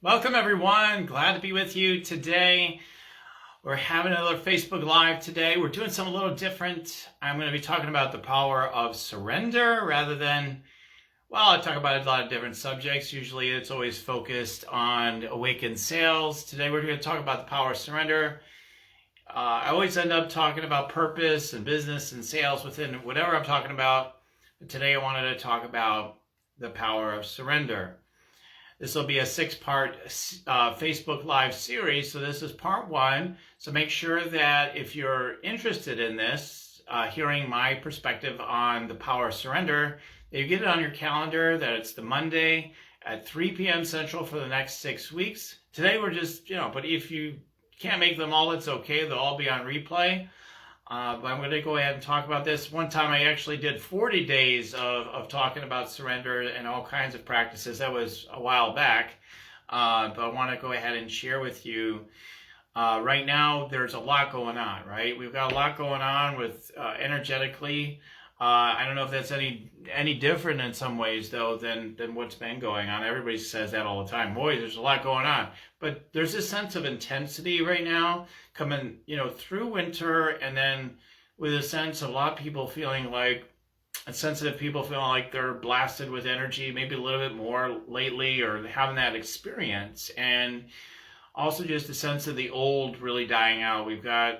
Welcome everyone, glad to be with you today. We're having another Facebook Live today. We're doing something a little different. I'm going to be talking about the power of surrender rather than, I talk about a lot of different subjects. Usually it's always focused on awakened sales. Today we're going to talk about the power of surrender. I always end up talking about purpose and business and sales within whatever I'm talking about. But today I wanted to talk about the power of surrender. This will be a 6-part Facebook Live series, so this is part 1. So make sure that if you're interested in this, hearing my perspective on the power of surrender, that you get it on your calendar, that it's the Monday at 3 p.m. Central for the next 6 weeks. Today we're just, but if you can't make them all, it's okay. They'll all be on replay. But I'm going to go ahead and talk about this. One time I actually did 40 days of talking about surrender and all kinds of practices. That was a while back. But I want to go ahead and share with you. Right now, there's a lot going on, right? We've got a lot going on with energetically. I don't know if that's any different in some ways, though, than what's been going on. Everybody says that all the time. Boy, there's a lot going on. But there's this sense of intensity right now coming, through winter, and then with a sense of a lot of people feeling like, sensitive people feeling like they're blasted with energy, maybe a little bit more lately, or having that experience. And also just a sense of the old really dying out. We've got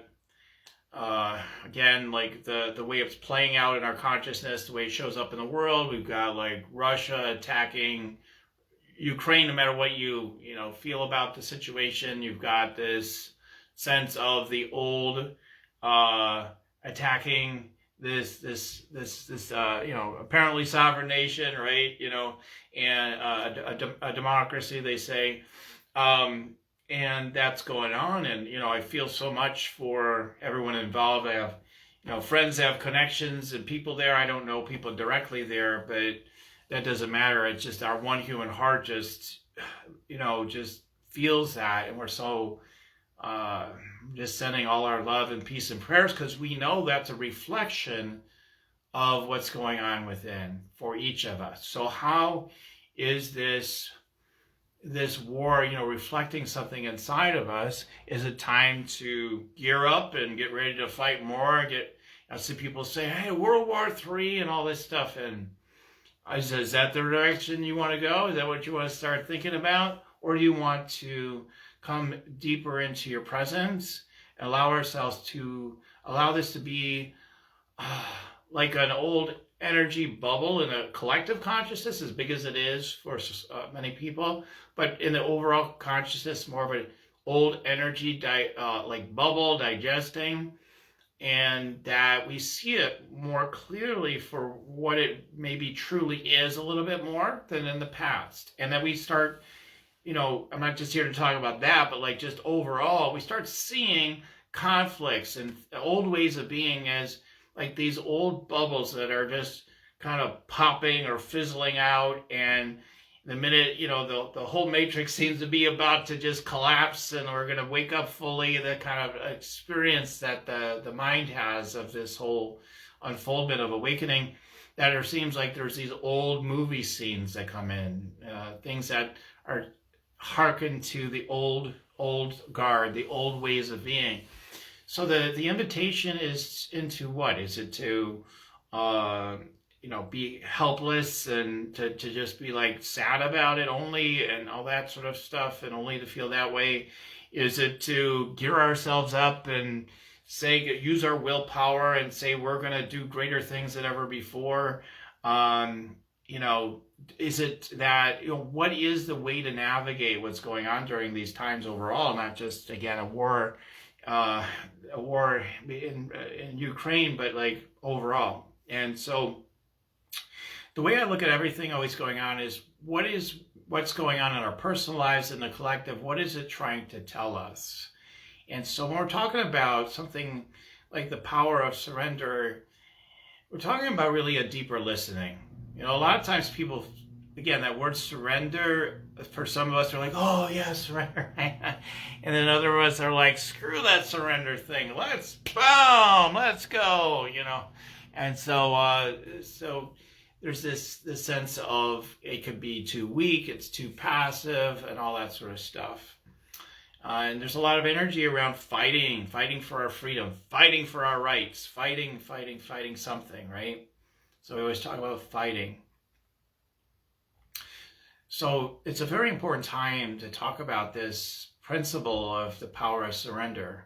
again, like the way it's playing out in our consciousness, the way it shows up in the world. We've got like Russia attacking Ukraine, no matter what you feel about the situation. You've got this sense of the old attacking this apparently sovereign nation, right? And a democracy, they say. And that's going on, and I feel so much for everyone involved. I have friends that have connections and people there. I don't know people directly there, but that doesn't matter. It's just our one human heart just feels that, and we're so just sending all our love and peace and prayers, because we know that's a reflection of what's going on within for each of us. So how is this war, reflecting something inside of us? Is it time to gear up and get ready to fight more? I see people say, hey, World War III and all this stuff. And I said, is that the direction you want to go? Is that what you want to start thinking about? Or do you want to come deeper into your presence and allow this to be like an old energy bubble in a collective consciousness, as big as it is for many people, but in the overall consciousness, more of an old energy like bubble digesting, and that we see it more clearly for what it maybe truly is a little bit more than in the past. And that we start, I'm not just here to talk about that, but like just overall, we start seeing conflicts and old ways of being as like these old bubbles that are just kind of popping or fizzling out. And the minute, the whole matrix seems to be about to just collapse, and we're going to wake up fully, the kind of experience that the mind has of this whole unfoldment of awakening, that it seems like there's these old movie scenes that come in, things that are hearken to the old guard, the old ways of being. So the invitation is into what? Is it to, be helpless and to just be like sad about it only and all that sort of stuff, and only to feel that way? Is it to gear ourselves up and use our willpower and say we're going to do greater things than ever before? Is it that, what is the way to navigate what's going on during these times overall, not just, again, a war in Ukraine, but like overall. And so the way I look at everything always going on is what's going on in our personal lives and the collective. What is it trying to tell us? And so when we're talking about something like the power of surrender, we're talking about really a deeper listening. A lot of times people, again, that word surrender, for some of us are like, oh yeah, surrender. And then other of us are like, screw that surrender thing. Let's go, And so there's this sense of it could be too weak, it's too passive, and all that sort of stuff. And there's a lot of energy around fighting for our freedom, fighting for our rights, fighting something, right? So we always talk about fighting. So it's a very important time to talk about this principle of the power of surrender.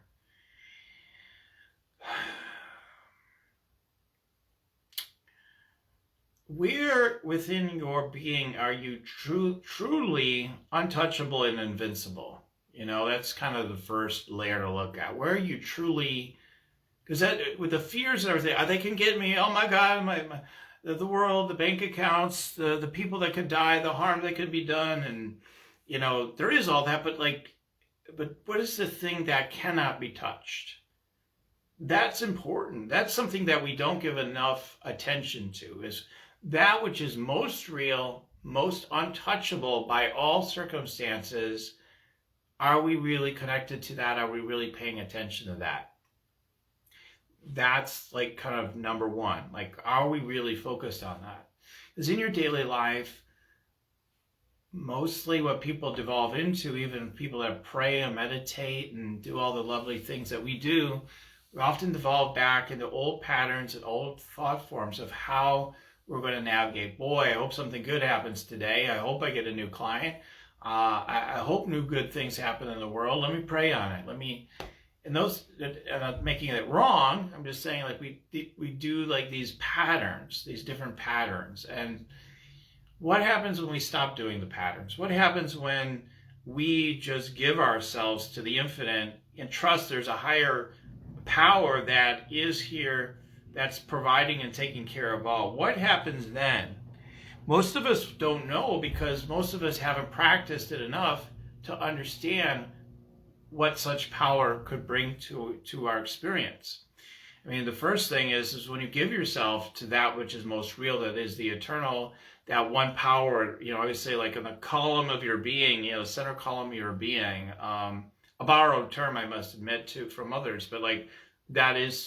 Where within your being are you truly untouchable and invincible? You know, that's kind of the first layer to look at. Where are you truly, because that with the fears and everything, they can get me, oh my God, the world, the bank accounts, the people that could die, the harm that could be done, and you know, there is all that, but what is the thing that cannot be touched? That's important. That's something that we don't give enough attention to, is that which is most real, most untouchable by all circumstances. Are we really connected to that? Are we really paying attention to that? That's like kind of number one. Like, are we really focused on that? Because in your daily life, mostly what people devolve into, even people that pray and meditate and do all the lovely things that we do, we often devolve back into old patterns and old thought forms of how we're going to navigate. Boy, I hope something good happens today. I hope I get a new client. I hope new good things happen in the world. Let me pray on it. And I'm not making it wrong. I'm just saying, like, we do like these patterns, these different patterns. And what happens when we stop doing the patterns? What happens when we just give ourselves to the infinite and trust there's a higher power that is here, that's providing and taking care of all? What happens then? Most of us don't know, because most of us haven't practiced it enough to understand what such power could bring to our experience. I mean, the first thing is when you give yourself to that which is most real, that is the eternal, that one power, you know, I always say, like in the column of your being, you know, center column of your being, a borrowed term, I must admit, from others, but like that is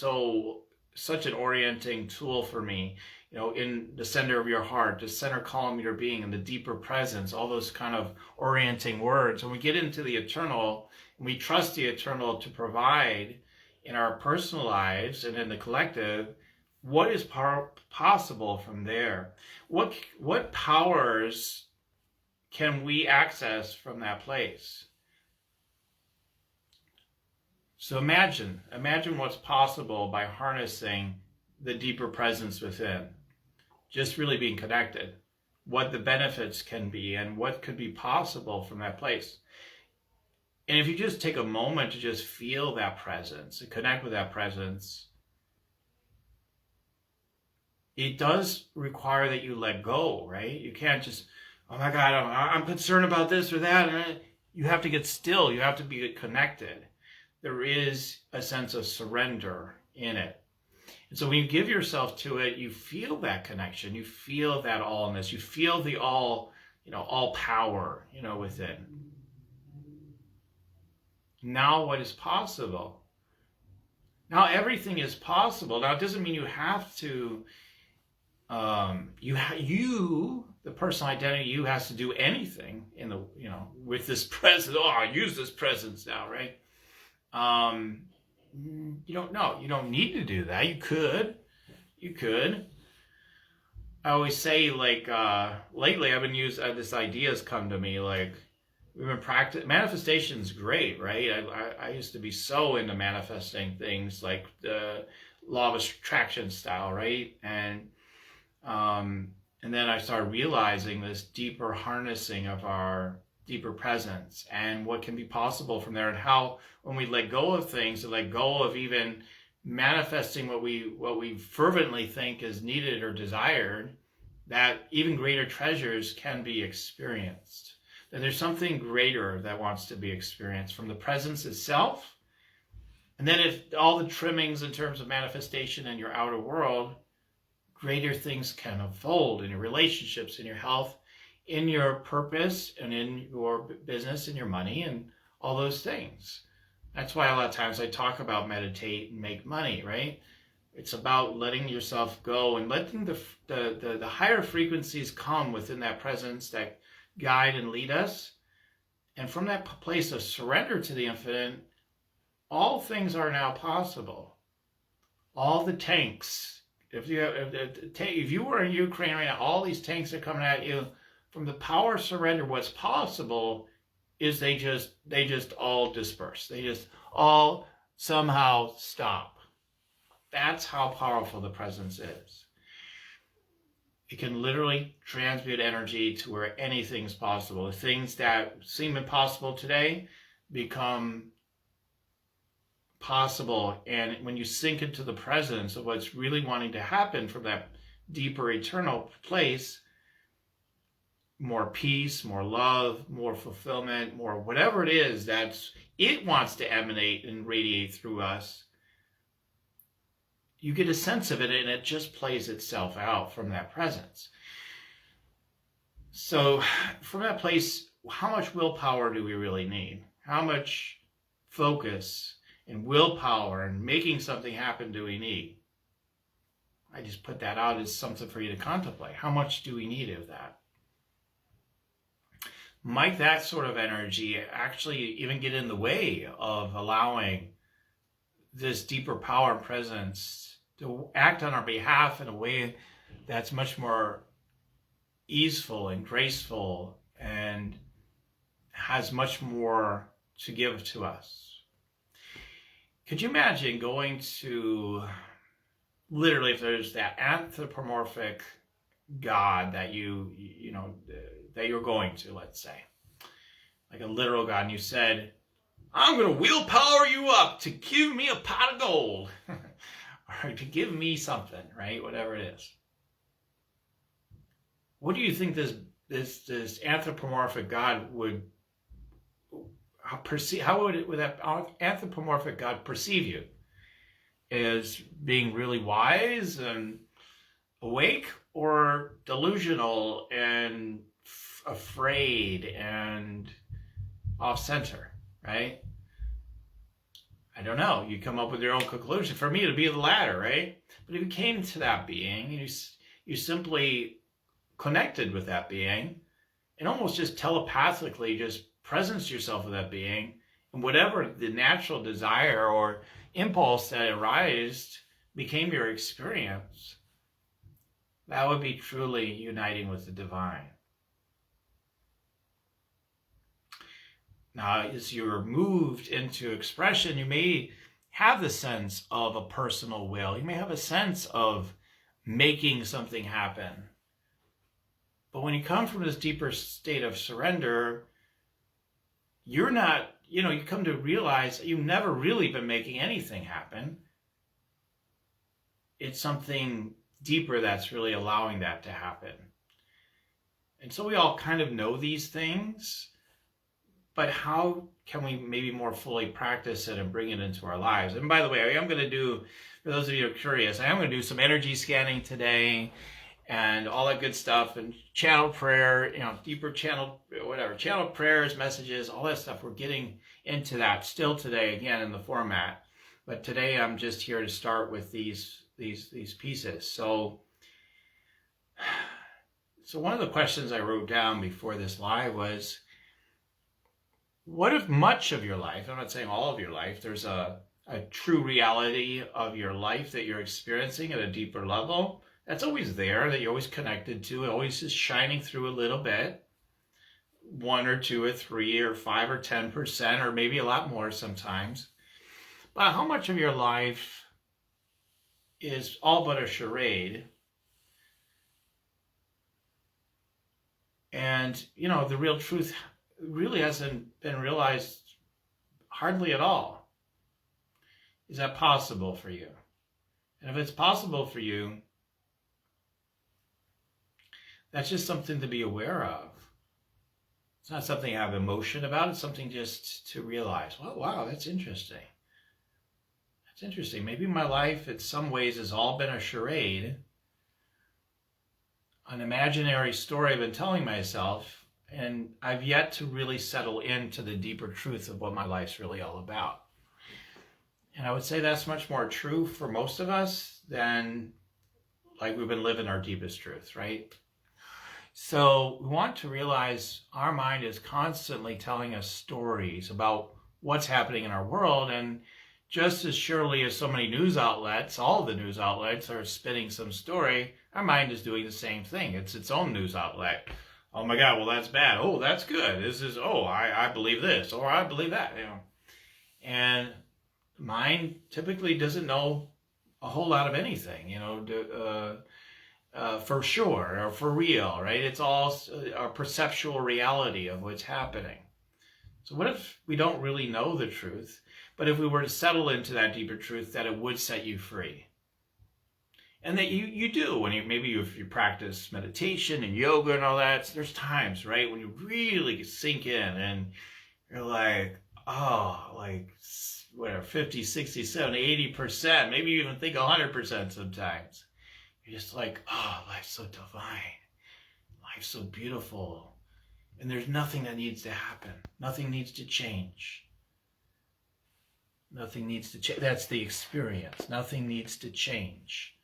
such an orienting tool for me. You know, in the center of your heart, the center column of your being, and the deeper presence, all those kind of orienting words. When we get into the eternal, and we trust the eternal to provide in our personal lives and in the collective, what is possible from there? What powers can we access from that place? So imagine what's possible by harnessing the deeper presence within. Just really being connected, what the benefits can be and what could be possible from that place. And if you just take a moment to just feel that presence and connect with that presence, it does require that you let go, right? You can't just, oh my God, I'm concerned about this or that. You have to get still. You have to be connected. There is a sense of surrender in it. And so when you give yourself to it, you feel that connection. You feel that allness. You feel the all power, within. Now what is possible? Now everything is possible. Now it doesn't mean you have to, the personal identity, you has to do anything with this presence. Oh, I use this presence now, right? You don't need to do that. You could. I always say, lately I've been this idea has come to me, we've been practicing. Manifestation's great, right? I used to be so into manifesting things like the law of attraction style, right? And then I started realizing this deeper harnessing of our deeper presence and what can be possible from there, and how when we let go of things, and let go of even manifesting what we fervently think is needed or desired, that even greater treasures can be experienced. That there's something greater that wants to be experienced from the presence itself. And then if all the trimmings in terms of manifestation in your outer world, greater things can unfold in your relationships, in your health, in your purpose, and in your business, and your money, and all those things. That's why a lot of times I talk about meditate and make money, right? It's about letting yourself go and letting the higher frequencies come within that presence that guide and lead us. And from that place of surrender to the infinite, all things are now possible. All the tanks, if you were in Ukraine right now, all these tanks are coming at you. From the power of surrender, what's possible is they just all disperse. They just all somehow stop. That's how powerful the presence is. It can literally transmute energy to where anything's possible. The things that seem impossible today become possible. And when you sink into the presence of what's really wanting to happen from that deeper eternal place, more peace, more love, more fulfillment, more whatever it is it wants to emanate and radiate through us, you get a sense of it, and it just plays itself out from that presence. So from that place, how much willpower do we really need? How much focus and willpower and making something happen do we need? I just put that out as something for you to contemplate. How much do we need of that? Might that sort of energy actually even get in the way of allowing this deeper power and presence to act on our behalf in a way that's much more easeful and graceful and has much more to give to us? Could you imagine going to, literally, if there's that anthropomorphic God that that you're going to, let's say, like a literal God, and you said, I'm going to willpower you up to give me a pot of gold, or to give me something, right? Whatever it is. What do you think this anthropomorphic God would perceive? How would that anthropomorphic God perceive you? As being really wise and awake, or delusional and afraid and off-center, right? I don't know. You come up with your own conclusion. For me, it'd be the latter, right? But if you came to that being, you simply connected with that being, and almost just telepathically just presence yourself with that being, and whatever the natural desire or impulse that arised became your experience, that would be truly uniting with the divine. Now, as you're moved into expression, you may have the sense of a personal will. You may have a sense of making something happen. But when you come from this deeper state of surrender, you're not, you come to realize that you've never really been making anything happen. It's something deeper that's really allowing that to happen. And so we all kind of know these things, but how can we maybe more fully practice it and bring it into our lives? And by the way, I am going to do, for those of you who are curious, I am going to do some energy scanning today and all that good stuff, and channel prayer, deeper channel prayers, messages, all that stuff. We're getting into that still today, again, in the format. But today I'm just here to start with these pieces. So one of the questions I wrote down before this live was, what if much of your life, I'm not saying all of your life, there's a true reality of your life that you're experiencing at a deeper level that's always there, that you're always connected to, it always is shining through a little bit, 1 or 2 or 3 or 5 or 10%, or maybe a lot more sometimes. But how much of your life is all but a charade? And, the real truth really hasn't been realized hardly at all. Is that possible for you? And if it's possible for you, that's just something to be aware of. It's not something I have emotion about. It's something just to realize, well, wow, that's interesting. That's interesting. Maybe my life in some ways has all been a charade, an imaginary story I've been telling myself, and I've yet to really settle into the deeper truth of what my life's really all about. And I would say that's much more true for most of us then like we've been living our deepest truth, right? So we want to realize our mind is constantly telling us stories about what's happening in our world. And just as surely as so many news outlets, all the news outlets are spinning some story, our mind is doing the same thing. It's its own news outlet. Oh my God, well, that's bad. Oh, that's good. This is, oh, I believe this, or I believe that, And the mind typically doesn't know a whole lot of anything, for sure or for real, right? It's all our perceptual reality of what's happening. So what if we don't really know the truth, but if we were to settle into that deeper truth, that it would set you free? And that you do when if you practice meditation and yoga and all that, there's times, right, when you really sink in and you're like, oh, like whatever, 50, 60, 70, 80%, maybe you even think 100% sometimes. You're just like, oh, life's so divine. Life's so beautiful. And there's nothing that needs to happen. Nothing needs to change. Nothing needs to change. That's the experience. Nothing needs to change.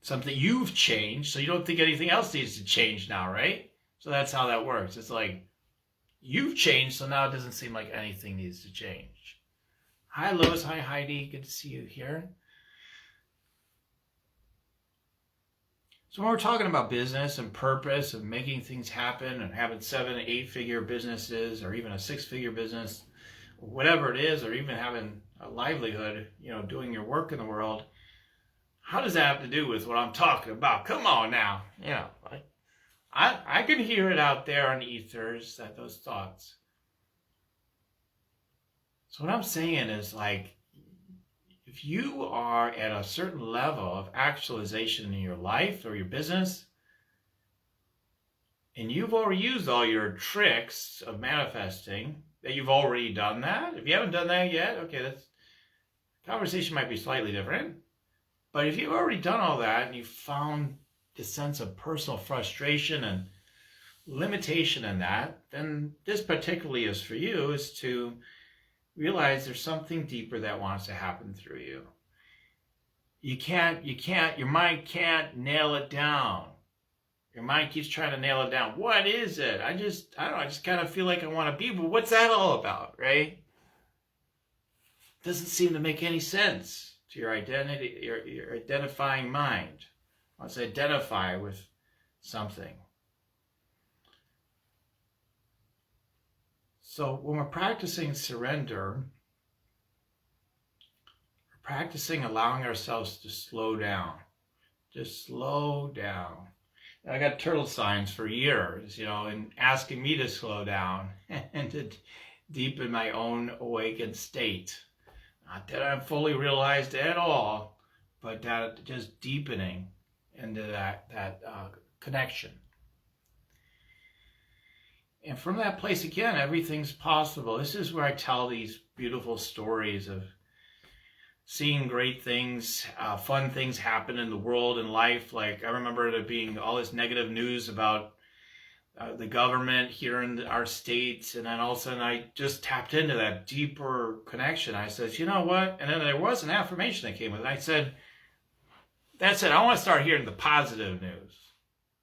Something you've changed, so you don't think anything else needs to change now, right? So that's how that works. It's like, you've changed, so now it doesn't seem like anything needs to change. Hi, Lois. Hi, Heidi. Good to see you here. So when we're talking about business and purpose and making things happen and having 7- and 8-figure businesses or even a 6-figure business, whatever it is, or even having a livelihood, doing your work in the world, how does that have to do with what I'm talking about? Come on now. I can hear it out there on ethers, those thoughts. So what I'm saying is, like, if you are at a certain level of actualization in your life or your business, and you've already used all your tricks of manifesting, that you've already done that. If you haven't done that yet, okay, the conversation might be slightly different. But if you've already done all that and you found the sense of personal frustration and limitation in that, then this particularly is for you, is to realize there's something deeper that wants to happen through you. Your mind can't nail it down. Your mind keeps trying to nail it down. What is it? I don't know, I just kind of feel like I want to be, but what's that all about, right? Doesn't seem to make any sense to your identity, your identifying mind. Wants to identify with something. So when we're practicing surrender, we're practicing allowing ourselves to slow down. Just slow down. I got turtle signs for years, and asking me to slow down and to deepen my own awakened state. Not that I'm fully realized at all, but that just deepening into that connection. And from that place, again, everything's possible. This is where I tell these beautiful stories of seeing great things, fun things happen in the world and life. Like, I remember there being all this negative news about the government here in our states, and then all of a sudden I just tapped into that deeper connection. I said, you know what? And then there was an affirmation that came with it. I said, that's it. I want to start hearing the positive news.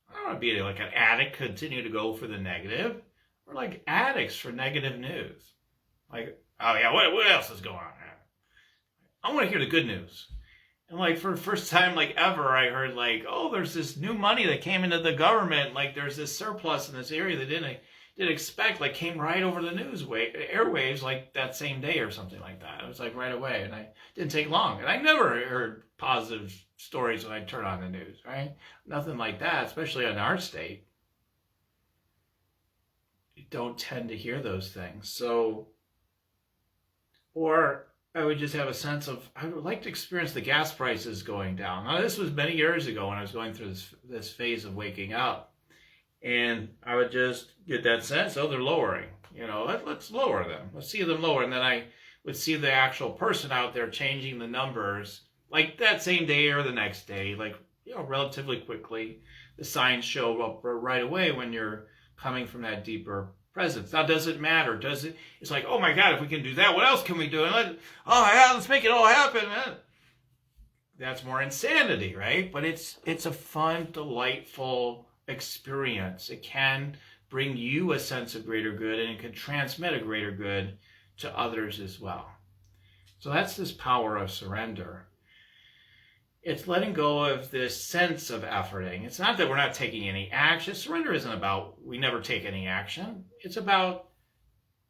I don't want to be like an addict, continue to go for the negative. We're like addicts for negative news. Like, oh yeah, what else is going on? I want to hear the good news. And like, for the first time like ever, I heard like, oh, there's this new money that came into the government. Like, there's this surplus in this area that didn't expect, like, came right over the news airwaves like that same day or something like that. It was like right away, and I didn't take long. And I never heard positive stories when I turn on the news, right? Nothing like that, especially in our state. You don't tend to hear those things. So, or I would just have a sense of, I would like to experience the gas prices going down. Now, this was many years ago when I was going through this phase of waking up. And I would just get that sense, oh, they're lowering. Let's lower them. Let's see them lower. And then I would see the actual person out there changing the numbers, like that same day or the next day, like, relatively quickly. The signs show up right away when you're coming from that deeper presence. Now, does it matter? Does it? It's like, oh my God, if we can do that, what else can we do? And let's make it all happen, man. that's more insanity, right? But it's a fun, delightful experience. It can bring you a sense of greater good, and it can transmit a greater good to others as well. So that's this power of surrender. It's letting go of this sense of efforting. It's not that we're not taking any action. Surrender isn't about we never take any action. It's about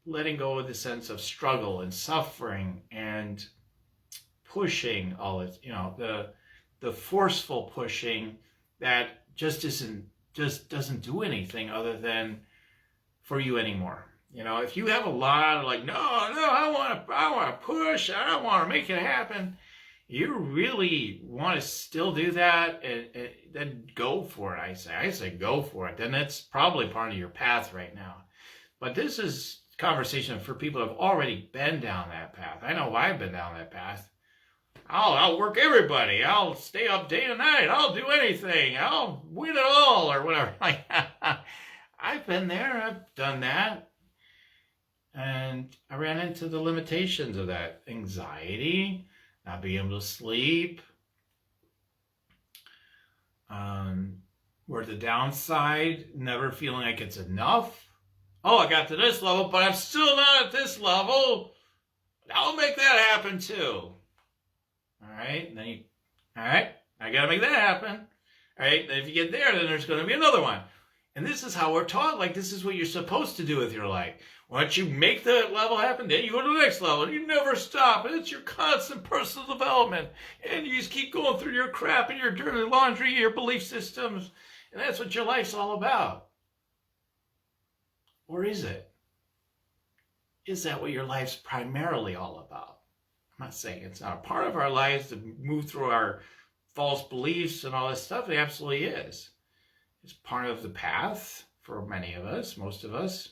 letting go of the sense of struggle and suffering and pushing all it, the forceful pushing that just doesn't do anything other than for you anymore. If you have a lot of like, no, I want to push, I want to make it happen. You really want to still do that, and then go for it. I say go for it. Then that's probably part of your path right now. But this is conversation for people who have already been down that path. I know I've been down that path. I'll outwork everybody. I'll stay up day and night. I'll do anything. I'll win it all or whatever. Like, I've been there. I've done that. And I ran into the limitations of that. Anxiety, not being able to sleep. Or the downside, never feeling like it's enough. Oh, I got to this level, but I'm still not at this level. I'll make that happen too. All right, and then I got to make that happen. All right, then if you get there, then there's going to be another one. And this is how we're taught, like this is what you're supposed to do with your life. Once you make that level happen, then you go to the next level. You never stop. And it's your constant personal development. And you just keep going through your crap and your dirty laundry, your belief systems. And that's what your life's all about. Or is it? Is that what your life's primarily all about? I'm not saying it's not a part of our lives to move through our false beliefs and all this stuff. It absolutely is. It's part of the path for many of us, most of us.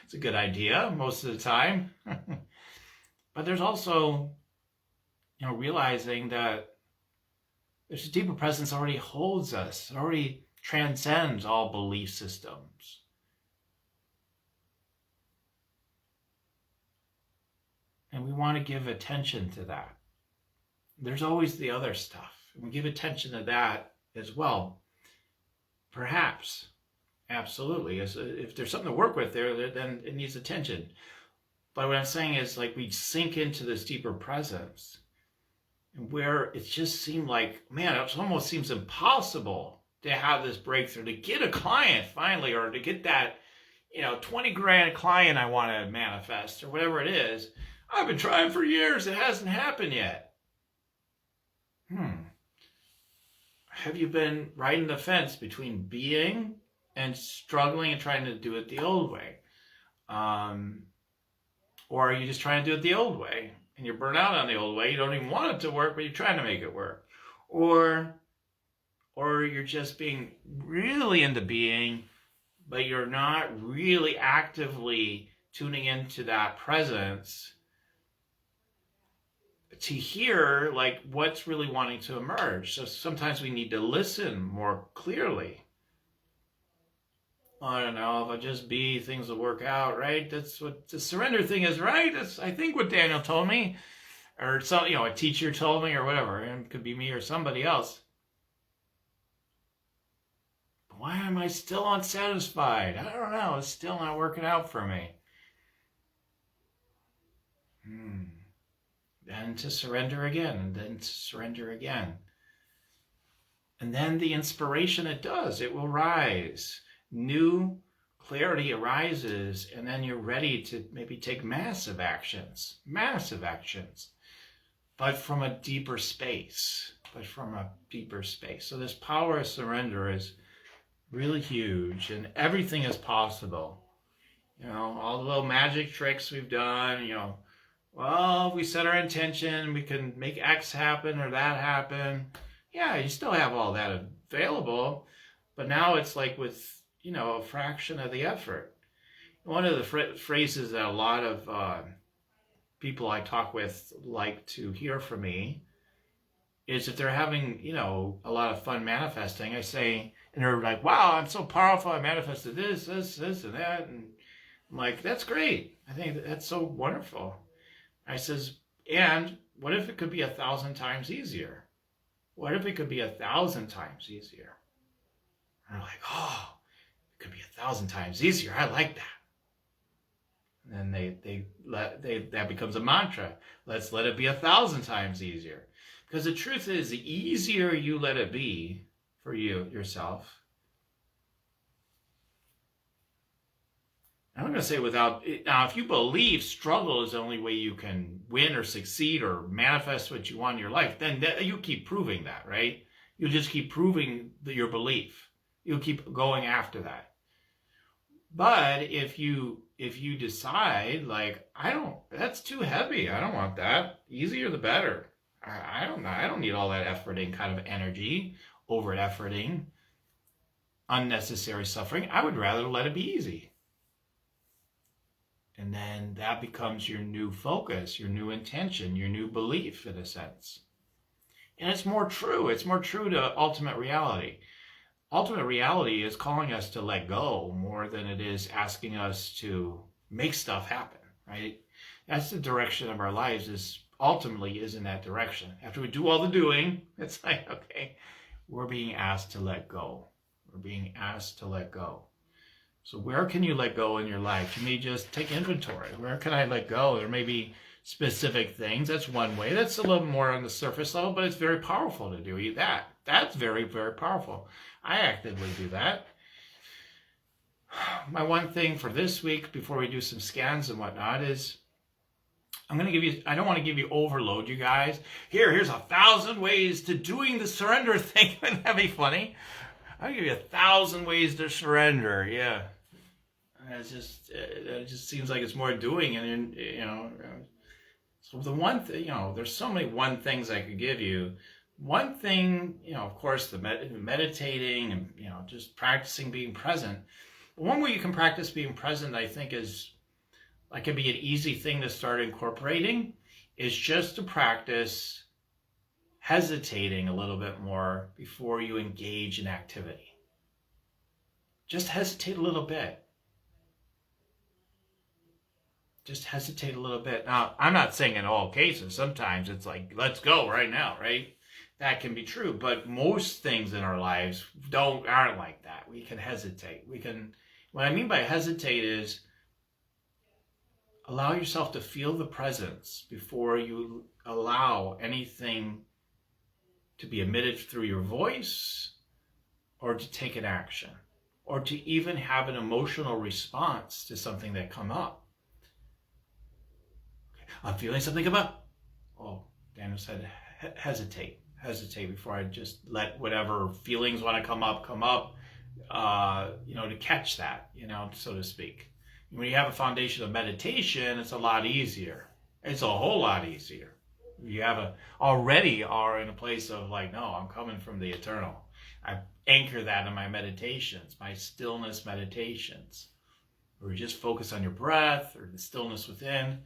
It's a good idea most of the time. But there's also, realizing that there's a deeper presence already holds us. It already transcends all belief systems. And we want to give attention to that. There's always the other stuff. We give attention to that as well. Perhaps. Absolutely. If there's something to work with there, then it needs attention. But what I'm saying is, like, we sink into this deeper presence, and where it just seemed like, man, it almost seems impossible to have this breakthrough, to get a client finally, or to get that, 20 grand client I want to manifest, or whatever it is. I've been trying for years. It hasn't happened yet. Have you been riding the fence between being and struggling and trying to do it the old way? Or are you just trying to do it the old way and you're burnt out on the old way? You don't even want it to work, but you're trying to make it work. Or you're just being really into being, but you're not really actively tuning into that presence to hear, like, what's really wanting to emerge. So sometimes we need to listen more clearly. I don't know, if I just be, things will work out, right? That's what the surrender thing is, right? That's, I think, what Daniel told me, or some, a teacher told me, or whatever. And it could be me or somebody else. Why am I still unsatisfied? I don't know. It's still not working out for me. Then to surrender again, and then to surrender again. And then the inspiration it does, it will rise. New clarity arises, and then you're ready to maybe take massive actions, but from a deeper space, So this power of surrender is really huge, and everything is possible. All the little magic tricks we've done, well, if we set our intention, we can make X happen or that happen. Yeah, you still have all that available, but now it's like with, a fraction of the effort. One of the phrases that a lot of people I talk with like to hear from me is, if they're having, a lot of fun manifesting, I say, and they're like, wow, I'm so powerful, I manifested this, and that, and I'm like, that's great. I think that's so wonderful. I says, and what if it could be 1,000 times easier? What if it could be 1,000 times easier? And they're like, oh, it could be 1,000 times easier. I like that. And then that becomes a mantra. Let's let it be 1,000 times easier. Because the truth is, the easier you let it be for yourself, I'm going to say now, if you believe struggle is the only way you can win or succeed or manifest what you want in your life, then you keep proving that, right? You'll just keep proving your belief. You'll keep going after that. But if you decide, like, that's too heavy. I don't want that. Easier the better. I don't need all that efforting kind of energy, over efforting, unnecessary suffering. I would rather let it be easy. And then that becomes your new focus, your new intention, your new belief, in a sense. And it's more true. It's more true to ultimate reality. Ultimate reality is calling us to let go more than it is asking us to make stuff happen, right? That's the direction of our lives, is in that direction. After we do all the doing, it's like, okay, we're being asked to let go. We're being asked to let go. So where can you let go in your life? You may just take inventory. Where can I let go? There may be specific things. That's one way. That's a little more on the surface level, but it's very powerful to do that. That's very, very powerful. I actively do that. My one thing for this week, before we do some scans and whatnot, is I don't want to give you overload, you guys. Here's 1,000 ways to doing the surrender thing. Wouldn't that be funny? I'll give you 1,000 ways to surrender. Yeah. It just seems like it's more doing, and so the one thing, there's so many things I could give you. One thing, of course, the meditating and, just practicing being present. But one way you can practice being present, I think, could be an easy thing to start incorporating, is just to practice hesitating a little bit more before you engage in activity. Just hesitate a little bit. Just hesitate a little bit. Now, I'm not saying in all cases. Sometimes it's like, let's go right now, right? That can be true. But most things in our lives aren't like that. We can hesitate. What I mean by hesitate is allow yourself to feel the presence before you allow anything to be emitted through your voice, or to take an action, or to even have an emotional response to something that come up. I'm feeling something come up. Oh, Daniel said, hesitate before I just let whatever feelings want to come up, to catch that, so to speak. When you have a foundation of meditation, it's a lot easier. It's a whole lot easier. You already are in a place of like, no, I'm coming from the eternal. I anchor that in my meditations, my stillness meditations, where you just focus on your breath or the stillness within.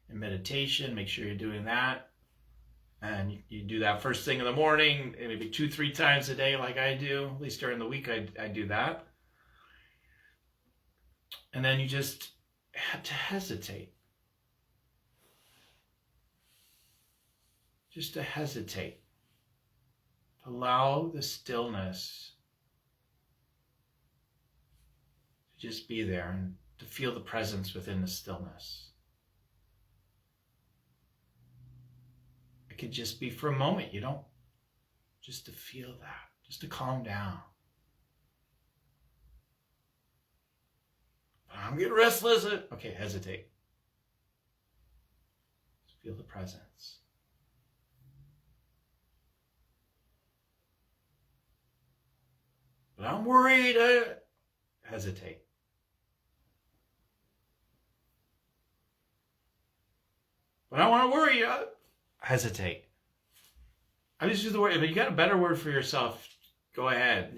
In meditation, make sure you're doing that. And you do that first thing in the morning, maybe 2-3 times a day like I do. At least during the week I do that. And then you just have to hesitate. Just to hesitate. Allow the stillness to just be there and to feel the presence within the stillness. It could just be for a moment, just to feel that, just to calm down. I'm getting restless. Okay, hesitate. Just feel the presence. But I'm worried. Hesitate. But I don't want to worry. Hesitate. I just use the word. If you got a better word for yourself, go ahead.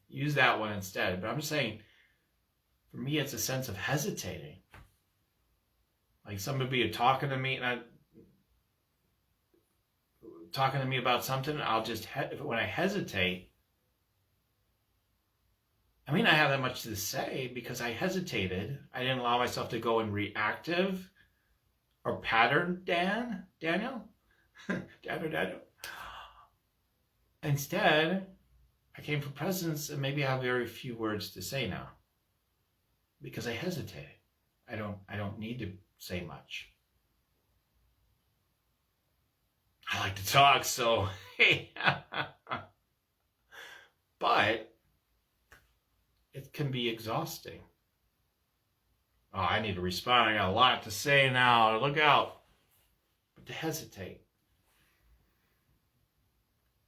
Use that one instead. But I'm just saying, for me, it's a sense of hesitating. Like somebody be talking to me, talking to me about something. I'll just when I hesitate, I mean, I have that much to say because I hesitated. I didn't allow myself to go in reactive or pattern, Daniel. Daniel. Instead, I came for presence, and maybe I have very few words to say now because I hesitated. I don't need to say much. I like to talk, so hey. But it can be exhausting. Oh, I need to respond. I got a lot to say now. Look out. But to hesitate.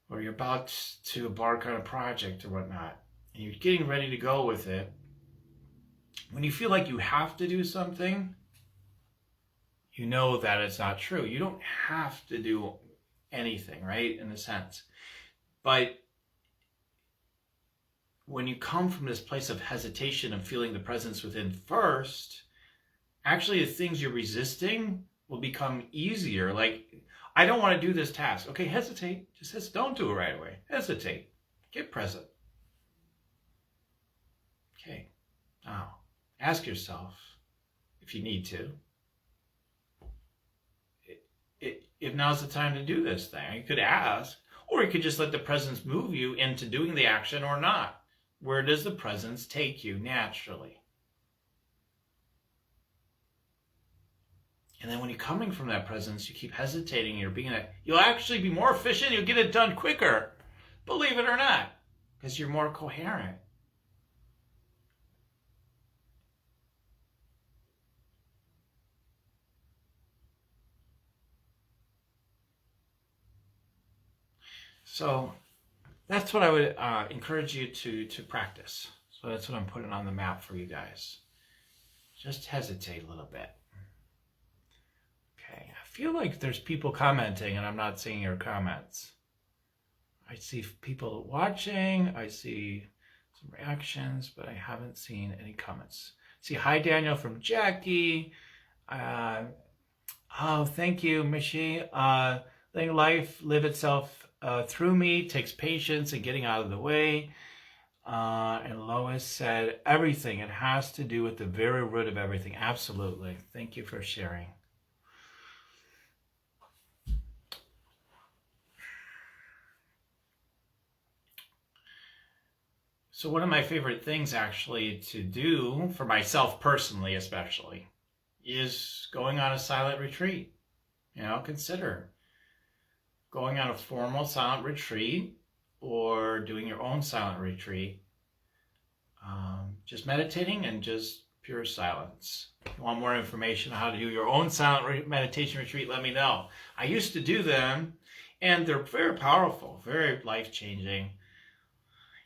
Or you're about to embark on a project or whatnot, and you're getting ready to go with it. When you feel like you have to do something, you know that it's not true. You don't have to do anything, right? In a sense. But when you come from this place of hesitation and feeling the presence within first, actually the things you're resisting will become easier. Like, I don't want to do this task. Okay, hesitate. Just don't do it right away. Hesitate. Get present. Okay. Now, ask yourself, if you need to, if now's the time to do this thing. You could ask, or you could just let the presence move you into doing the action or not. Where does the presence take you naturally? And then when you're coming from that presence, you keep hesitating, you'll actually be more efficient, you'll get it done quicker, believe it or not, because you're more coherent. So that's what I would encourage you to practice. So that's what I'm putting on the map for you guys. Just hesitate a little bit. Okay, I feel like there's people commenting and I'm not seeing your comments. I see people watching, I see some reactions, but I haven't seen any comments. See, hi Daniel from Jackie. Oh, thank you, Mishi. Letting life live itself through me takes patience and getting out of the way. And Lois said, everything. It has to do with the very root of everything. Absolutely. Thank you for sharing. So one of my favorite things actually to do, for myself personally especially, is going on a silent retreat. Consider going on a formal silent retreat or doing your own silent retreat. Just meditating and just pure silence. If you want more information on how to do your own silent meditation retreat, let me know. I used to do them, and they're very powerful, very life-changing.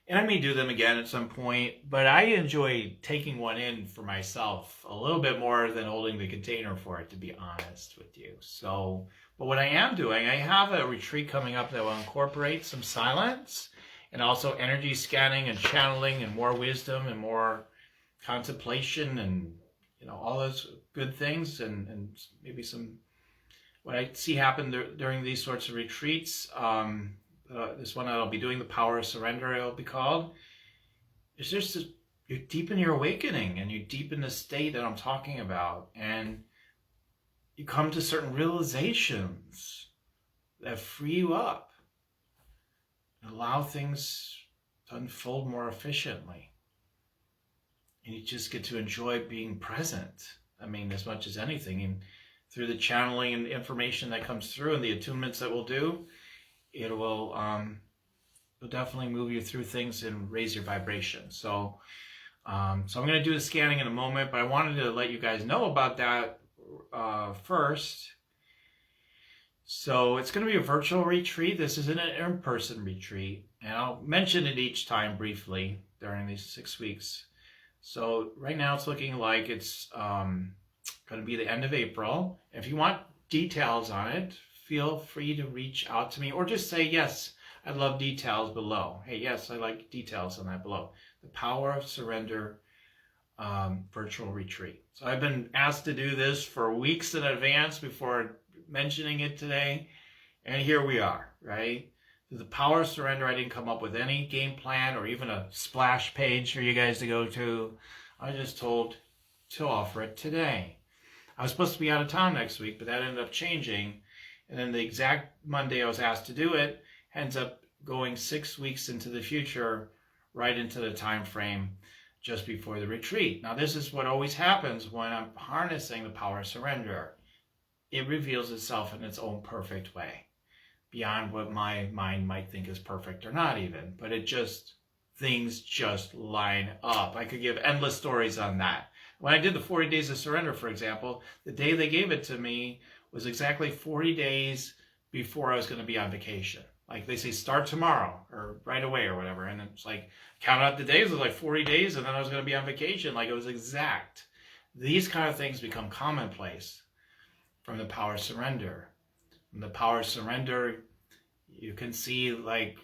And I may do them again at some point, but I enjoy taking one in for myself a little bit more than holding the container for it, to be honest with you. So, but what I am doing, I have a retreat coming up that will incorporate some silence and also energy scanning and channeling and more wisdom and more contemplation and, all those good things and maybe some, what I see happen during these sorts of retreats, this one I'll be doing, the Power of Surrender, it'll be called. It's just you deepen your awakening and you deepen the state that I'm talking about, and you come to certain realizations that free you up and allow things to unfold more efficiently. And you just get to enjoy being present. I mean, as much as anything, and through the channeling and information that comes through and the attunements that we'll do, it will definitely move you through things and raise your vibration. So I'm going to do the scanning in a moment, but I wanted to let you guys know about that first. So it's going to be a virtual retreat. This isn't an in-person retreat, and I'll mention it each time briefly during these 6 weeks. So right now it's looking like it's going to be the end of April. If you want details on it, feel free to reach out to me or just say, yes, I'd love details below. Hey, yes, I like details on that below. The Power of Surrender virtual retreat. So I've been asked to do this for weeks in advance before mentioning it today. And here we are, right? The Power of Surrender, I didn't come up with any game plan or even a splash page for you guys to go to. I was just told to offer it today. I was supposed to be out of town next week, but that ended up changing. And then the exact Monday I was asked to do it ends up going 6 weeks into the future, right into the time frame just before the retreat. Now, this is what always happens when I'm harnessing the power of surrender. It reveals itself in its own perfect way, beyond what my mind might think is perfect or not even. But things just line up. I could give endless stories on that. When I did the 40 Days of Surrender, for example, the day they gave it to me was exactly 40 days before I was going to be on vacation. Like they say, start tomorrow or right away or whatever. And it's like, count out the days, it was like 40 days and then I was going to be on vacation. Like it was exact. These kind of things become commonplace from the power of surrender. From the power of surrender, you can see like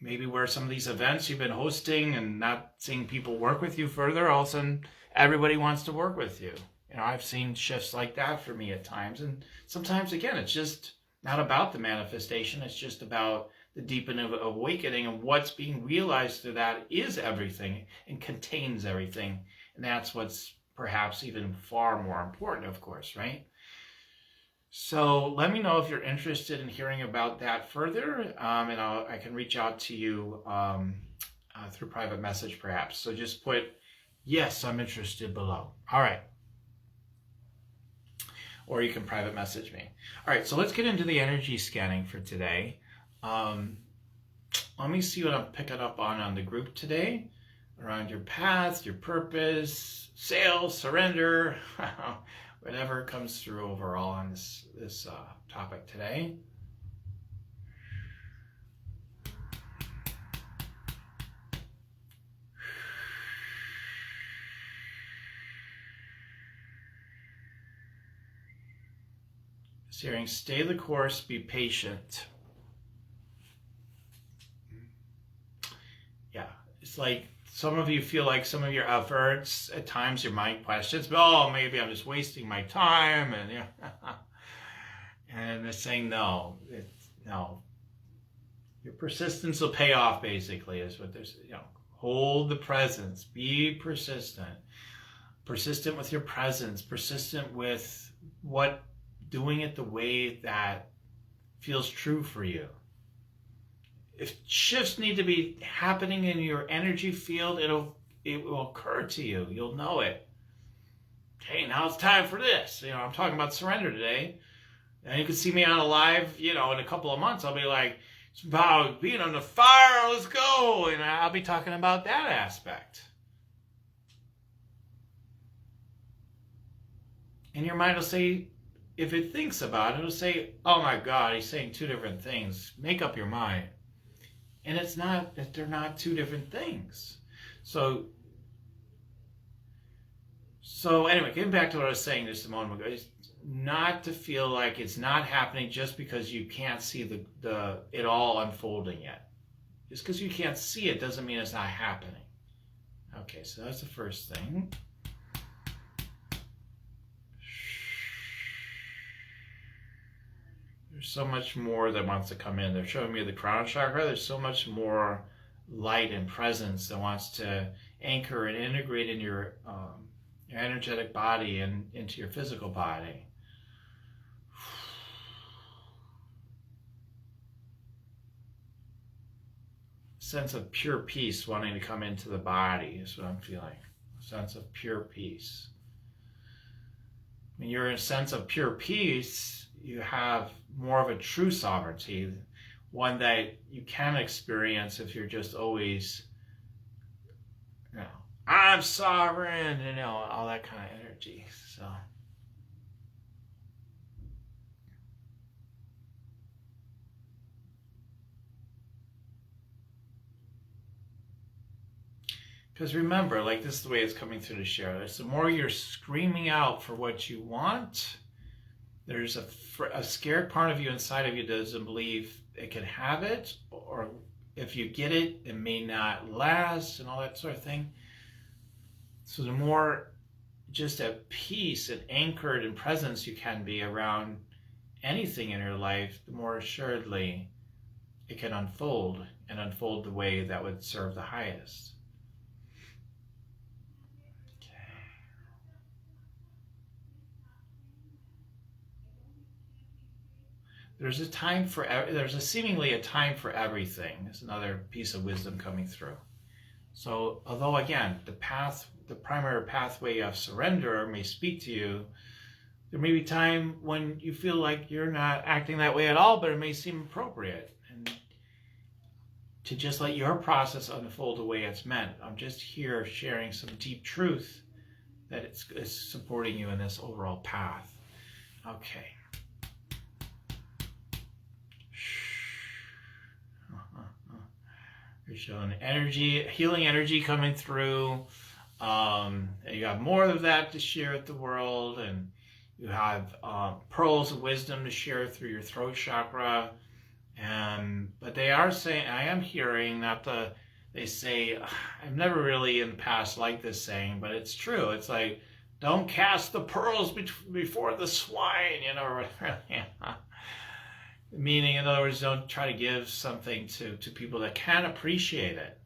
maybe where some of these events you've been hosting and not seeing people work with you further, all of a sudden everybody wants to work with you. You know, I've seen shifts like that for me at times. And sometimes, again, it's just not about the manifestation. It's just about the deepening of awakening, and what's being realized through that is everything and contains everything. And that's what's perhaps even far more important, of course, right? So let me know if you're interested in hearing about that further, and I can reach out to you through private message perhaps. So just put, yes, I'm interested below. All right. Or you can private message me. All right, so let's get into the energy scanning for today. Let me see what I'm picking up on the group today. Around your path, your purpose, sales, surrender, whatever comes through overall on this topic today. Hearing, stay the course, be patient. Yeah, it's like some of you feel like some of your efforts, at times your mind questions, oh, maybe I'm just wasting my time, and yeah, and they're saying no, no. Your persistence will pay off. Basically, is what there's. Hold the presence, be persistent with your presence, persistent with doing it the way that feels true for you. If shifts need to be happening in your energy field, it will occur to you. You'll know it. Okay, now it's time for this. I'm talking about surrender today. And you can see me on a live, in a couple of months, I'll be like, it's about being on the fire, let's go. And I'll be talking about that aspect. And your mind will say, if it thinks about it, it'll say, oh my God, he's saying two different things. Make up your mind. And it's not, that they're not two different things. So anyway, getting back to what I was saying just a moment ago, is not to feel like it's not happening just because you can't see it all unfolding yet. Just because you can't see it doesn't mean it's not happening. Okay, so that's the first thing. There's so much more that wants to come in. They're showing me the crown chakra. There's so much more light and presence that wants to anchor and integrate in your energetic body and into your physical body. Sense of pure peace wanting to come into the body is what I'm feeling. A sense of pure peace. When you're in a sense of pure peace, you have more of a true sovereignty, one that you can experience if you're just always, I'm sovereign, all that kind of energy. So, because remember, like this is the way it's coming through the share. The more you're screaming out for what you want, there's a scared part of you inside of you that doesn't believe it can have it, or if you get it, it may not last, and all that sort of thing. So the more just at peace and anchored in presence you can be around anything in your life, the more assuredly it can unfold, and unfold the way that would serve the highest. there's a seemingly a time for everything. There's another piece of wisdom coming through. So although again, the primary pathway of surrender may speak to you, there may be time when you feel like you're not acting that way at all, but it may seem appropriate. And to just let your process unfold the way it's meant. I'm just here sharing some deep truth that it's supporting you in this overall path. Okay. You're showing energy, healing energy coming through. You have more of that to share with the world, and you have pearls of wisdom to share through your throat chakra. But they are saying, I am hearing they say, I've never really in the past liked this saying, but it's true. It's like, don't cast the pearls before the swine, you know. Meaning, in other words, don't try to give something to people that can't appreciate it.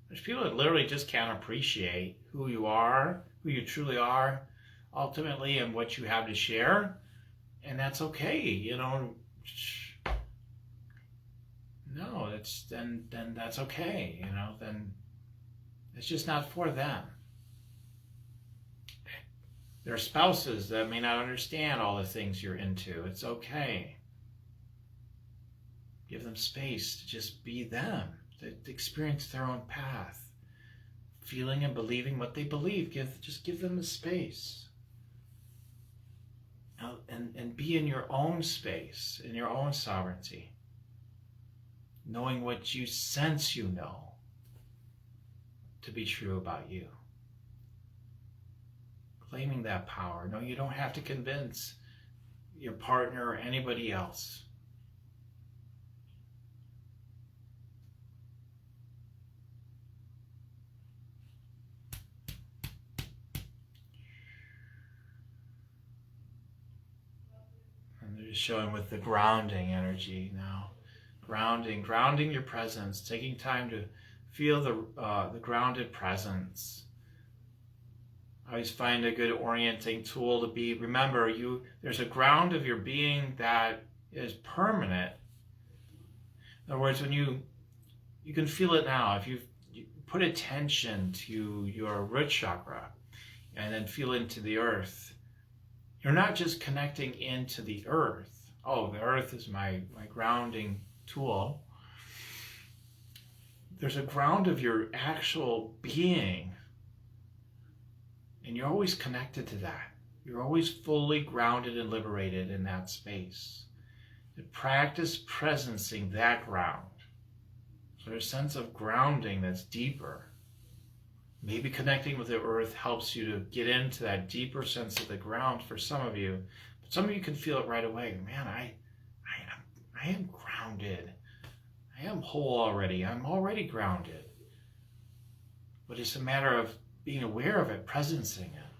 There's people that literally just can't appreciate who you are, who you truly are, ultimately, and what you have to share. And that's okay, you know. No, then that's okay, you know. Then it's just not for them. There are spouses that may not understand all the things you're into. It's okay. Give them space to just be them, to experience their own path, feeling and believing what they believe. Just give them the space. And be in your own space, in your own sovereignty, knowing what you sense you know to be true about you. Claiming that power. No, you don't have to convince your partner or anybody else. And they're just showing with the grounding energy now. Grounding your presence, taking time to feel the grounded presence. I always find a good orienting tool to be, remember, there's a ground of your being that is permanent. In other words, when you can feel it now. If you put attention to your root chakra and then feel into the earth, you're not just connecting into the earth. Oh, the earth is my grounding tool. There's a ground of your actual being, and you're always connected to that. You're always fully grounded and liberated in that space. To practice presencing that ground. So there's a sense of grounding that's deeper. Maybe connecting with the earth helps you to get into that deeper sense of the ground for some of you. But some of you can feel it right away. Man, I am grounded. I am whole already. I'm already grounded. But it's a matter of being aware of it, presencing it.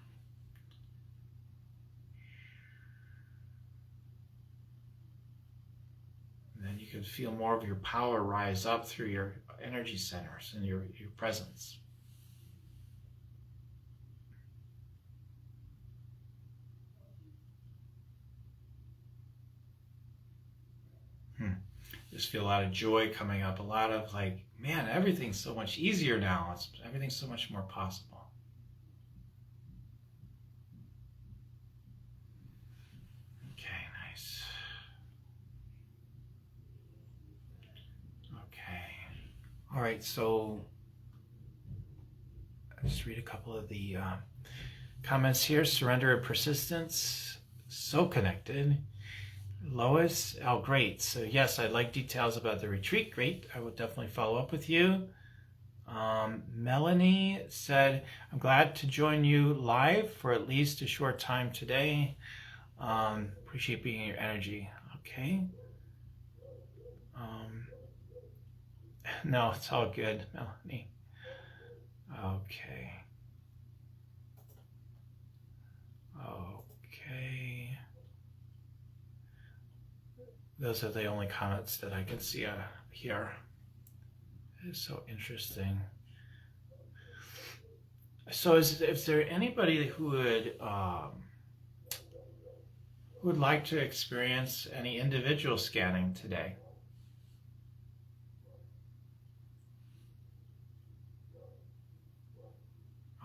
And then you can feel more of your power rise up through your energy centers and your presence. Just feel a lot of joy coming up, a lot of like, man, everything's so much easier now. Everything's so much more possible. Okay, nice. Okay. All right, so I'll just read a couple of the comments here. Surrender and persistence, so connected. Lois, oh great. So yes, I'd like details about the retreat. Great, I will definitely follow up with you. Melanie said, I'm glad to join you live for at least a short time today. Appreciate being in your energy. Okay. No, it's all good, Melanie. Okay. Okay. Those are the only comments that I can see here. It is so interesting. So is there anybody who who would like to experience any individual scanning today?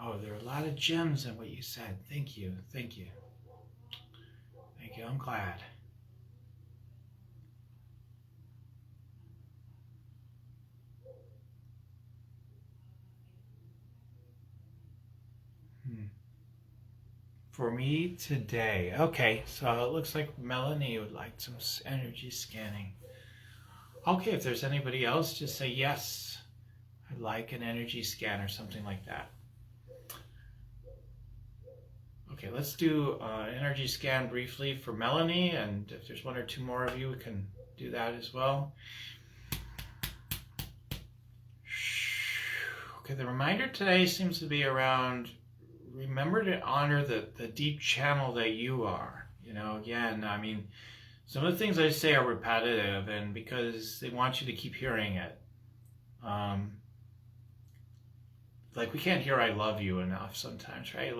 Oh, there are a lot of gems in what you said. Thank you. Thank you. Thank you. I'm glad. For me today. Okay, so it looks like Melanie would like some energy scanning. Okay, if there's anybody else, just say yes. I'd like an energy scan or something like that. Okay, let's do an energy scan briefly for Melanie, and if there's one or two more of you, we can do that as well. Okay, the reminder today seems to be around, remember to honor the deep channel that you are. You know, again, I mean, some of the things I say are repetitive, and because they want you to keep hearing it. Like, we can't hear I love you enough sometimes, right?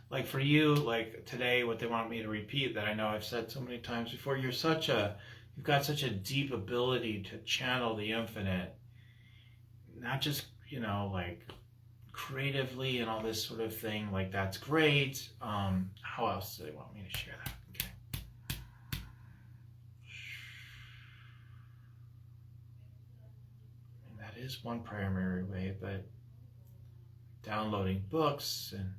Like for you, like today, what they want me to repeat that I know I've said so many times before, you've got such a deep ability to channel the infinite, not just, you know, like creatively and all this sort of thing. Like, that's great. How else do they want me to share that? Okay. And that is one primary way, but downloading books and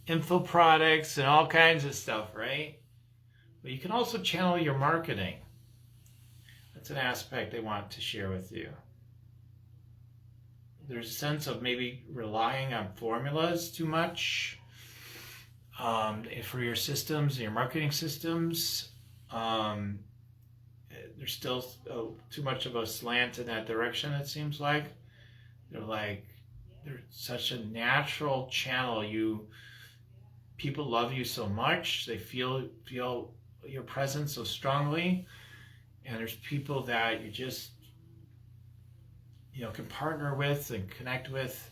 info products and all kinds of stuff, right? But you can also channel your marketing. That's an aspect they want to share with you. There's a sense of maybe relying on formulas too much for your systems and your marketing systems. There's still too much of a slant in that direction, it seems like. They're such a natural channel. People love you so much. They feel your presence so strongly. And there's people that you just, you know, can partner with and connect with,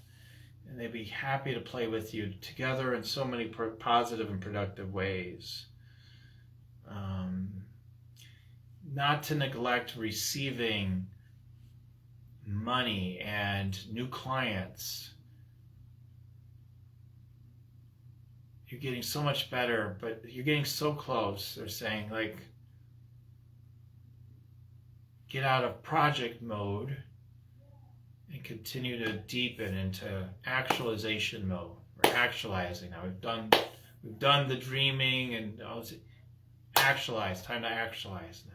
and they'd be happy to play with you together in so many positive and productive ways. Not to neglect receiving money and new clients. You're getting so much better, but you're getting so close. They're saying, like, get out of project mode and continue to deepen into actualization mode. We're actualizing now. We've done the dreaming and actualize. Time to actualize now.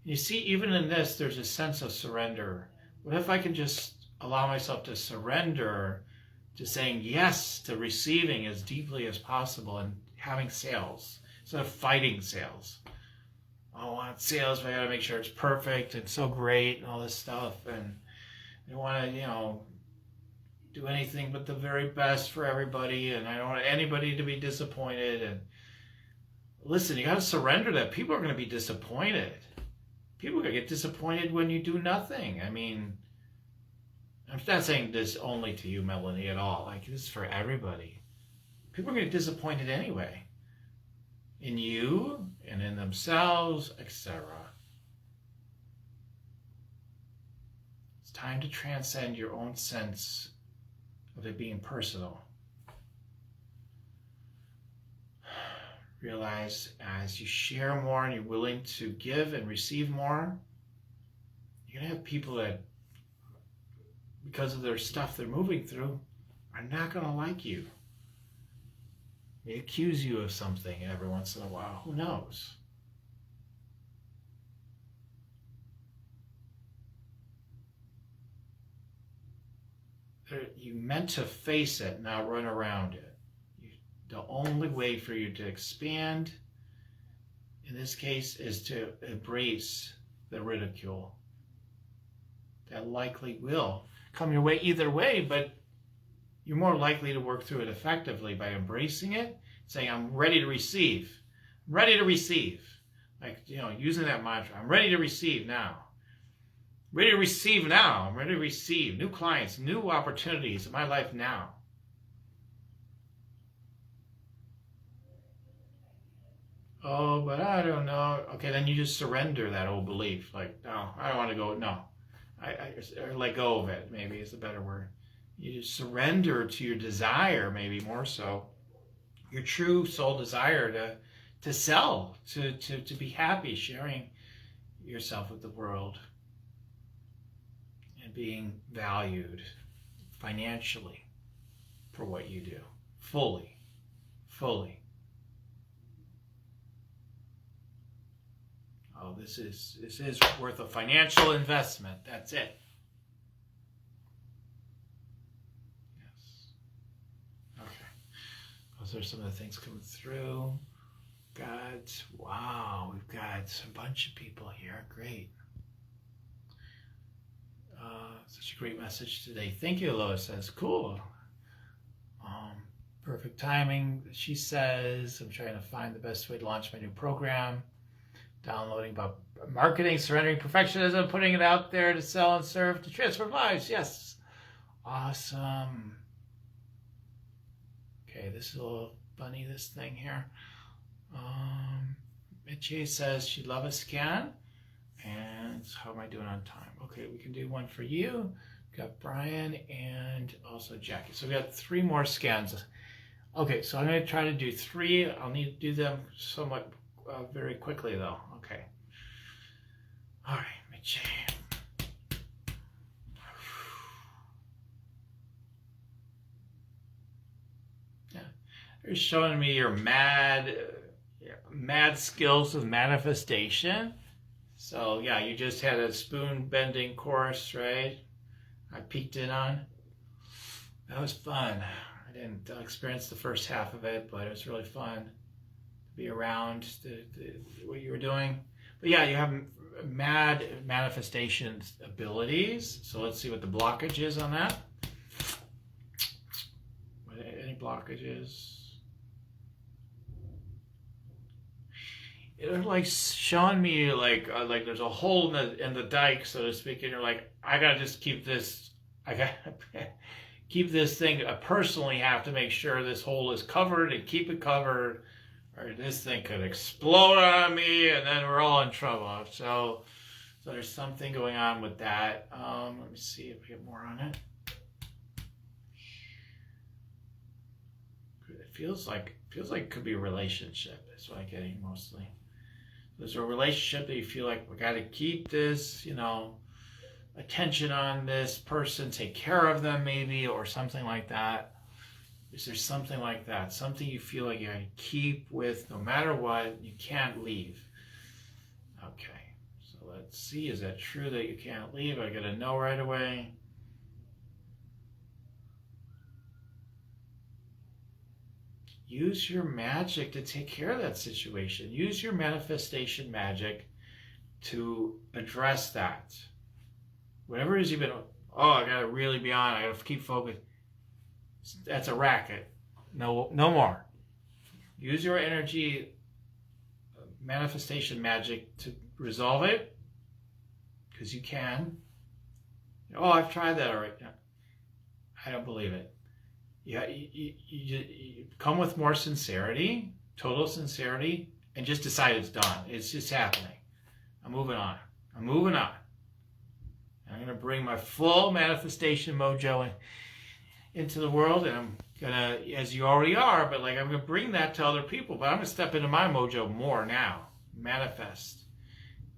You see, even in this, there's a sense of surrender. What if I can just allow myself to surrender to saying yes to receiving as deeply as possible and having sales instead of fighting sales? I want sales, but I gotta make sure it's perfect and so great and all this stuff, and I don't want to, you know, do anything but the very best for everybody, and I don't want anybody to be disappointed. And listen, you gotta surrender that. People are gonna be disappointed. People are gonna get disappointed when you do nothing. I mean, I'm not saying this only to you, Melanie, at all. Like, this is for everybody. People are gonna get disappointed anyway. In you and in themselves, etc. It's time to transcend your own sense of it being personal. Realize as you share more and you're willing to give and receive more, you're going to have people that, because of their stuff they're moving through, are not going to like you. They accuse you of something every once in a while. Who knows? You meant to face it, not run around it. The only way for you to expand, in this case, is to embrace the ridicule. That likely will come your way either way, but you're more likely to work through it effectively by embracing it, saying, I'm ready to receive. I'm ready to receive. Like, you know, using that mantra, I'm ready to receive now. Ready to receive now. I'm ready to receive new clients, new opportunities in my life now. Oh, but I don't know. Okay, then you just surrender that old belief. Like, no, I don't want to go. No, or let go of it. Maybe is a better word. You just surrender to your desire, maybe more so, your true soul desire to sell, to be happy, sharing yourself with the world, and being valued financially for what you do, fully. Oh, this is worth a financial investment. That's it. Yes. Okay. Those are some of the things coming through. Wow, we've got a bunch of people here. Great. Such a great message today. Thank you, Lois says. Cool. Perfect timing. She says, I'm trying to find the best way to launch my new program. Downloading about marketing, surrendering perfectionism, putting it out there to sell and serve, to transform lives. Yes. Awesome. Okay, this is a little funny, this thing here. Mitchie says she'd love a scan. And how am I doing on time? Okay, we can do one for you. We've got Brian and also Jackie. So we got 3 more scans. Okay, so I'm going to try to do 3. I'll need to do them somewhat very quickly, though. Okay. All right, Mitchie. Yeah, they're showing me your mad skills of manifestation. So yeah, you just had a spoon bending course, right? I peeked in on. That was fun. I didn't experience the first half of it, but it was really fun to be around what you were doing. But yeah, you have mad manifestation abilities. So let's see what the blockage is on that. Any blockages? It's like showing me like there's a hole in the dike, so to speak, and you're like, I gotta just keep this. I gotta keep this thing. I personally have to make sure this hole is covered and keep it covered, or this thing could explode on me, and then we're all in trouble. So there's something going on with that. Let me see if we get more on it. It feels like it could be a relationship. That's what I'm getting mostly. There's a relationship that you feel like we got to keep this, attention on this person, take care of them maybe, or something like that. Is there something like that? Something you feel like you got to keep with no matter what, you can't leave. Okay, so let's see. Is that true that you can't leave? I got to know right away. Use your magic to take care of that situation. Use your manifestation magic to address that. Whatever it is you've been, I gotta really be on, I gotta keep focused. That's a racket. No more. Use your energy, manifestation magic to resolve it, because you can. I've tried that already. I don't believe it. Yeah, you come with more sincerity, total sincerity, and just decide it's done. It's just happening. I'm moving on. I'm going to bring my full manifestation mojo into the world, and I'm going to, as you already are, but I'm going to bring that to other people. But I'm going to step into my mojo more now. Manifest.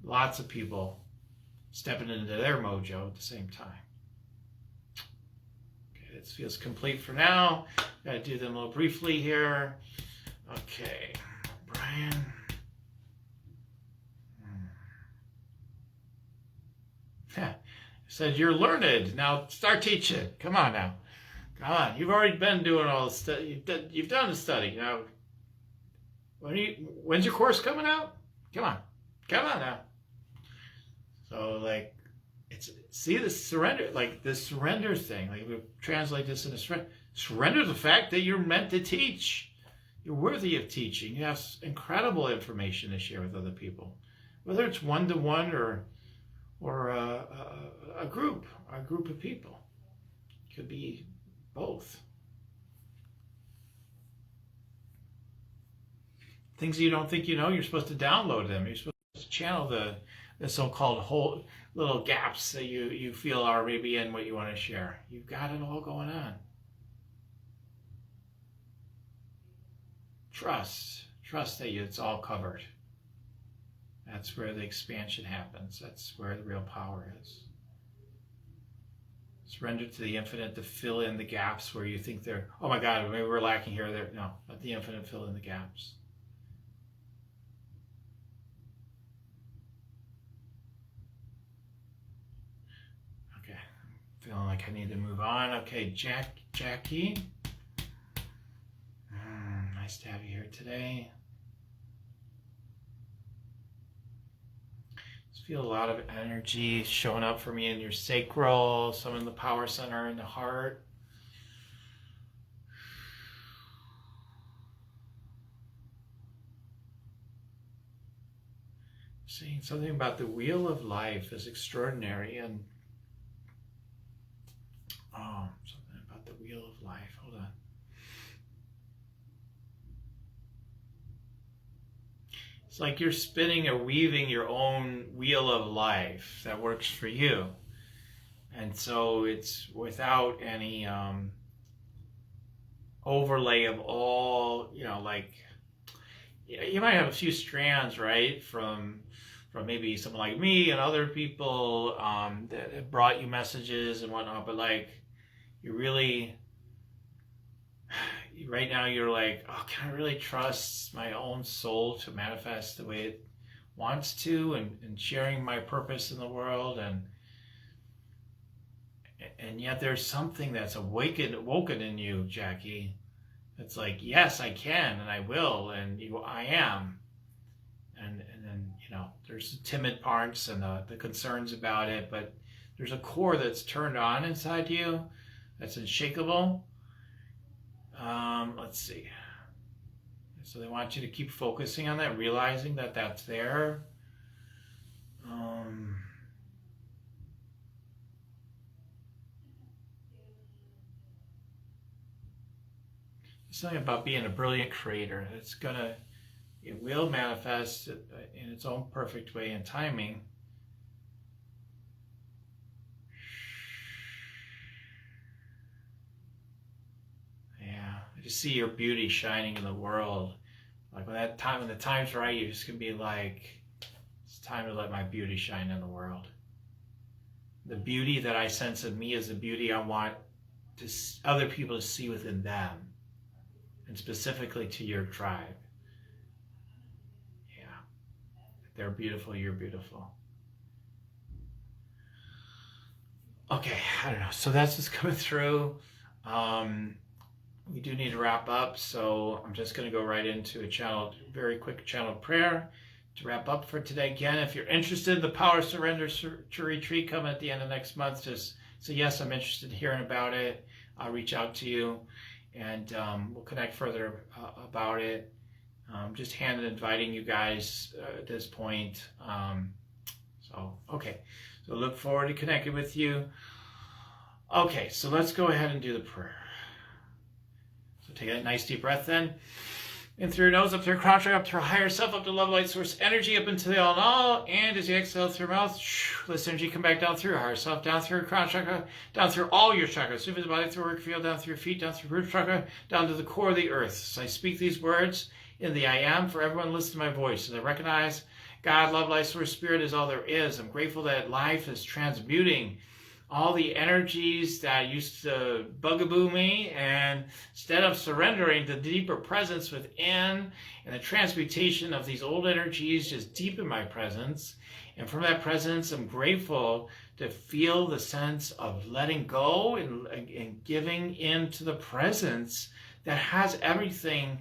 Lots of people stepping into their mojo at the same time. It feels complete for now. Got to do them a little briefly here. Okay, Brian. Said you're learned. Now start teaching. Come on now. Come on. You've already been doing all the study. You've done the study. Now, when's your course coming out? Come on now. So see the surrender, this surrender thing. We translate this into surrender. Surrender the fact that you're meant to teach. You're worthy of teaching. You have incredible information to share with other people, whether it's one-to-one or a group of people. It could be both. Things you don't think you know, you're supposed to download them. You're supposed to channel the so-called whole little gaps that you feel are maybe in what you want to share. You've got it all going on. Trust that it's all covered. That's where the expansion happens. That's where the real power is. Surrender to the infinite to fill in the gaps where you think they're, oh my God, maybe we're lacking here or there. No, let the infinite fill in the gaps. Okay, I'm feeling like I need to move on. Okay, Jackie. Nice to have you here today. Feel a lot of energy showing up for me in your sacral, some in the power center in the heart. Saying something about the wheel of life is extraordinary, and something about the wheel of life. Hold on. It's like you're spinning or weaving your own wheel of life that works for you. And so it's without any overlay of all, like, you might have a few strands, right, from maybe someone like me and other people that have brought you messages and whatnot, but like, you really, right now you're like, oh, can I really trust my own soul to manifest the way it wants to, and sharing my purpose in the world, and yet there's something that's awoken in you, Jackie. It's like, yes, I can, and I will, and I am, and then there's the timid parts and the concerns about it, but there's a core that's turned on inside you, that's unshakable. Let's see. So they want you to keep focusing on that, realizing that that's there. It's something about being a brilliant creator. It will manifest in its own perfect way and timing. To see your beauty shining in the world. Like when the time's right, you're just gonna be like, it's time to let my beauty shine in the world. The beauty that I sense in me is the beauty I want other people to see within them, and specifically to your tribe. Yeah, they're beautiful, you're beautiful. Okay, I don't know. So that's just coming through. We do need to wrap up, so I'm just going to go right into a very quick channeled prayer to wrap up for today. Again, if you're interested in the Power Surrender to Retreat coming at the end of next month, just say, yes, I'm interested in hearing about it. I'll reach out to you, and we'll connect further about it. Just inviting you guys at this point. Okay. So look forward to connecting with you. Okay, so let's go ahead and do the prayer. Take a nice deep breath in through your nose, up through your crown chakra, up through your higher self, up to love, light, source, energy, up into the all in all. And as you exhale through your mouth, let this energy come back down through your higher self, down through your crown chakra, down through all your chakras, through the body, through work field, down through your feet, down through your root chakra, down to the core of the earth. So I speak these words in the I am for everyone listening to my voice. And I recognize God, love, light, source, spirit is all there is. I'm grateful that life is transmuting all the energies that used to bugaboo me, and instead of surrendering to the deeper presence within and the transmutation of these old energies, just deepen my presence. And from that presence, I'm grateful to feel the sense of letting go and giving into the presence that has everything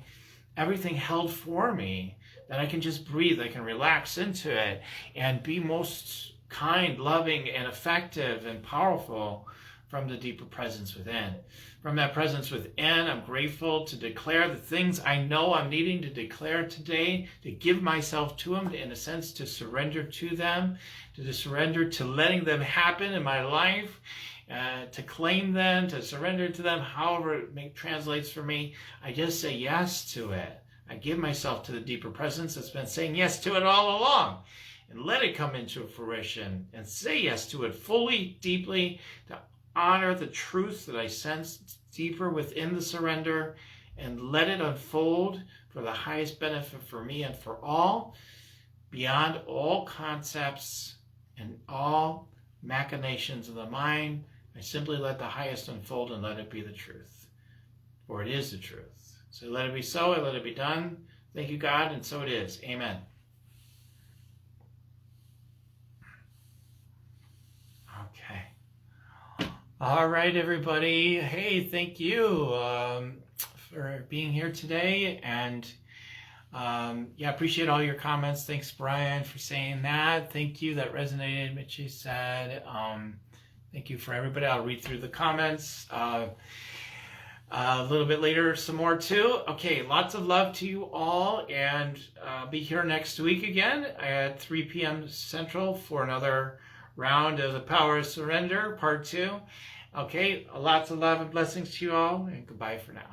held for me, that I can just breathe, I can relax into it and be most kind, loving, and effective and powerful from the deeper presence within. From that presence within, I'm grateful to declare the things I know I'm needing to declare today, to give myself to them, in a sense, to surrender to them, to surrender to letting them happen in my life, to claim them, to surrender to them, however it translates for me. I just say yes to it. I give myself to the deeper presence that's been saying yes to it all along, and let it come into fruition and say yes to it fully, deeply, to honor the truth that I sense deeper within the surrender, and let it unfold for the highest benefit for me and for all, beyond all concepts and all machinations of the mind. I simply let the highest unfold and let it be the truth, for it is the truth. So let it be so, and let it be done. Thank you, God, and so it is. Amen. Okay. All right, everybody. Hey, thank you for being here today. And yeah, appreciate all your comments. Thanks, Brian, for saying that. Thank you. That resonated, Mitchie said. Thank you for everybody. I'll read through the comments a little bit later, some more too. Okay, lots of love to you all, and be here next week again at 3 p.m. Central for another round of the Power of Surrender, Part 2. Okay, lots of love and blessings to you all, and goodbye for now.